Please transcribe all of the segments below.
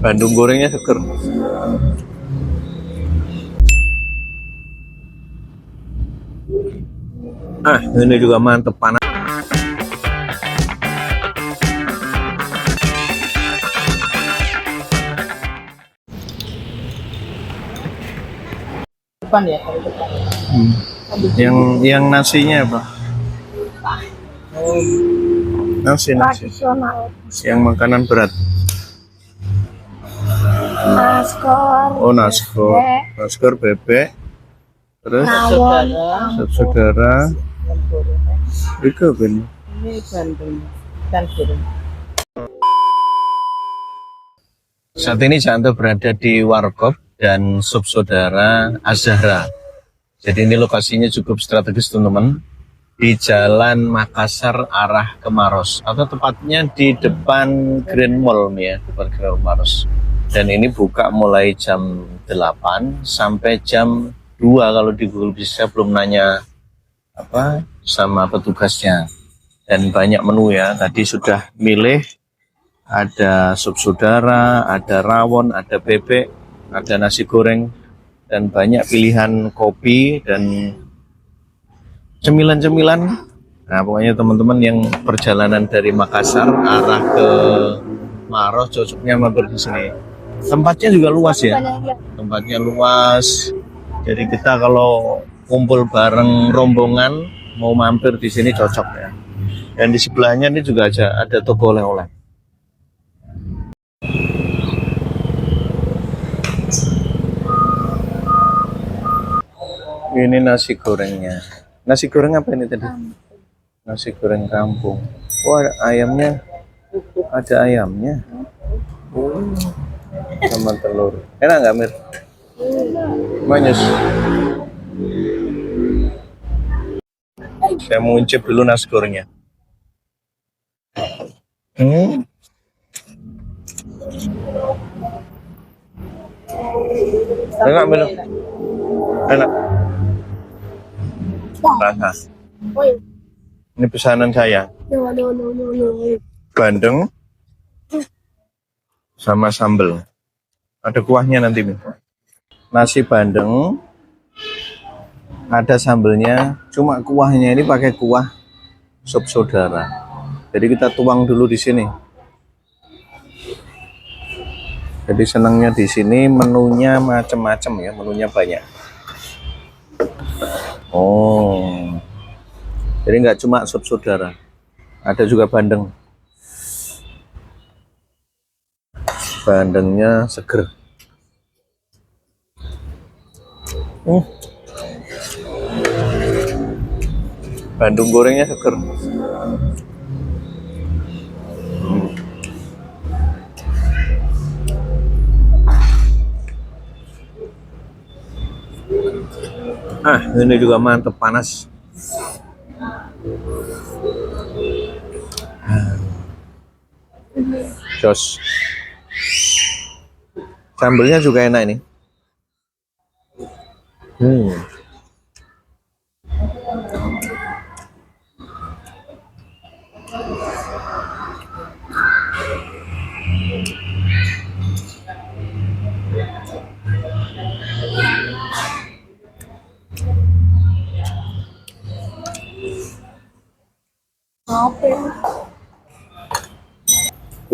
Bandung gorengnya seger. Ini juga mantep, panas. Depan ya, kalau depan. Yang nasinya apa? Nasi. Tradisional. Yang makanan berat. Naskor. Oh, naskor bebek. Terus Rawon. saudara. Itu ben. Ini Bandung kan goreng. Saat ini Janto berada di Warkop dan Sup Saudara Az-Zahra. Jadi ini lokasinya cukup strategis teman-teman, di Jalan Makassar arah ke Maros, atau tepatnya di depan Grand Mall nih ya, depan Grand Maros. Dan ini buka mulai jam 8 sampai jam 2 kalau di Google bisa, belum nanya apa sama petugasnya. Dan banyak menu ya, tadi sudah milih, ada sup saudara, ada rawon, ada bebek, ada nasi goreng, dan banyak pilihan kopi dan cemilan-cemilan. Nah, pokoknya teman-teman yang perjalanan dari Makassar arah ke Maros cocoknya mampir di sini. Tempatnya juga luas ya. Tempatnya luas. Jadi kita kalau kumpul bareng rombongan mau mampir di sini cocok ya. Dan di sebelahnya ini juga ada toko oleh-oleh. Ini nasi gorengnya. Nasi goreng apa ini tadi? Nasi goreng kampung. Oh, ada ayamnya. Ada ayamnya. Oh, sama telur. Enak nggak, Mir? Manis. Saya mau incip dulu nasi gorengnya. Enak, Mir. Enak. Rasa. Ini pesanan saya. Bandeng sama sambal. Ada kuahnya nanti. Nasi bandeng, ada sambalnya. Cuma kuahnya ini pakai kuah sup saudara. Jadi kita tuang dulu di sini. Jadi senangnya di sini menunya macam-macam ya, menunya banyak. Oh, jadi nggak cuma sup saudara, ada juga bandeng. Bandengnya seger. Bandung gorengnya seger. Ini juga mantep, panas. Jos. Sambalnya juga enak ini.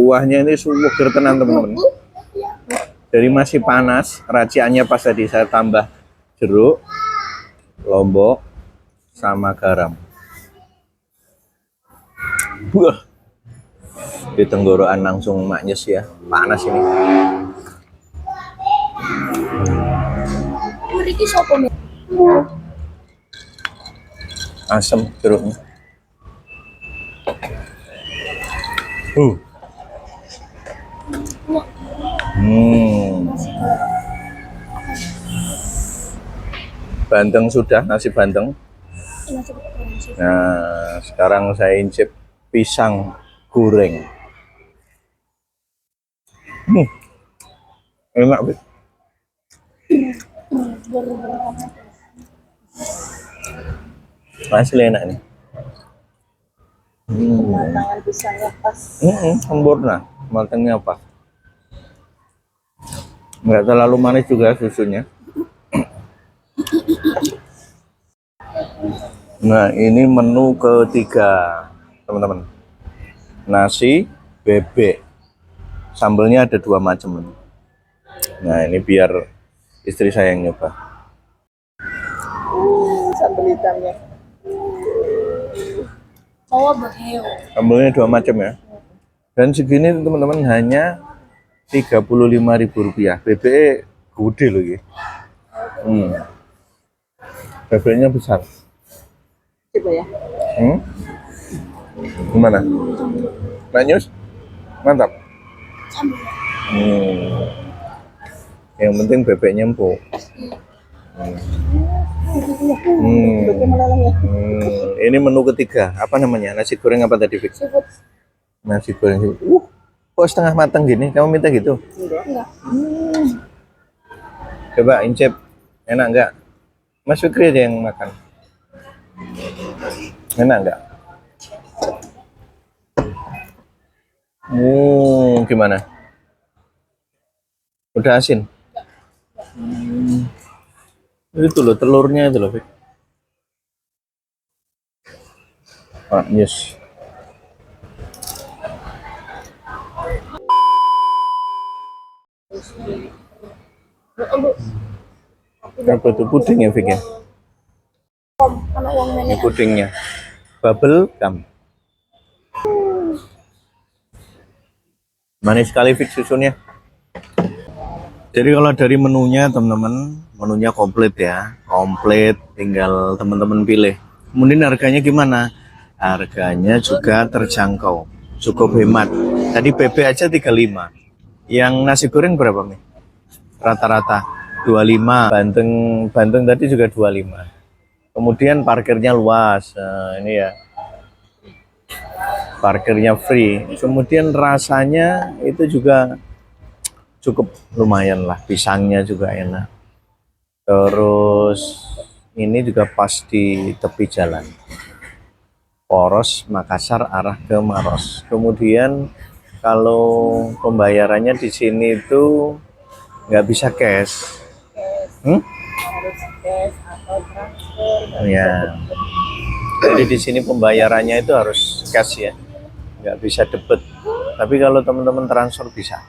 Kuahnya ini seger tenan teman-teman. Jadi masih panas, raciannya pas tadi saya tambah jeruk, lombok, sama garam. Wah, di tenggorokan langsung maknyes ya, panas ini. Asam jeruknya. Bandeng sudah, nasi bandeng. Nah, sekarang saya incip pisang goreng. Enak, Bet. Asli enak nih. Matangan pisangnya pas. Sempurna, matangnya pas. Nggak terlalu manis juga susunya. Nah, ini menu ketiga, teman-teman. Nasi bebek. Sambelnya ada 2 macam. Nah, ini biar istri saya yang nyoba. Sambal hitamnya. Oh, beheu. Sambelnya 2 macam ya. Dan segini teman-teman hanya Rp35.000. Bebek gede loh ya. Bebeknya besar. Coba ya. Gimana? Manyus? Mantap. Yang penting bebeknya empuk. Bebeknya meleleh ya. Ini menu ketiga. Apa namanya? Nasi goreng apa tadi, Fik? Seafood. Nasi goreng. Kok setengah matang gini? Kamu minta gitu? Enggak. Coba incep. Enak nggak? Mas Fikri aja yang makan. Enak nggak? Gimana? Udah asin? Itu loh, telurnya itu loh, Fik. Yes. Apa itu puding ya, Fik ya? Anak yang Ini pudingnya. Bubble gum. Manis sekali, Fik, susunya. Jadi kalau dari menunya, teman-teman, menunya komplit ya. Komplit, tinggal teman-teman pilih. Kemudian harganya gimana? Harganya juga terjangkau. Cukup hemat. Tadi bebek aja 35. Yang nasi goreng berapa, Mi? Rata-rata 25. Banteng tadi juga 25. Kemudian parkirnya luas. Nah, ini ya. Parkirnya free. Kemudian rasanya itu juga cukup lumayan lah. Pisangnya juga enak. Terus ini juga pas di tepi jalan. Poros Makassar arah ke Maros. Kemudian kalau pembayarannya di sini itu nggak bisa cash. Harus cash atau transfer. Ya. Jadi di sini pembayarannya itu harus cash ya, nggak bisa debit. Tapi kalau teman-teman transfer bisa.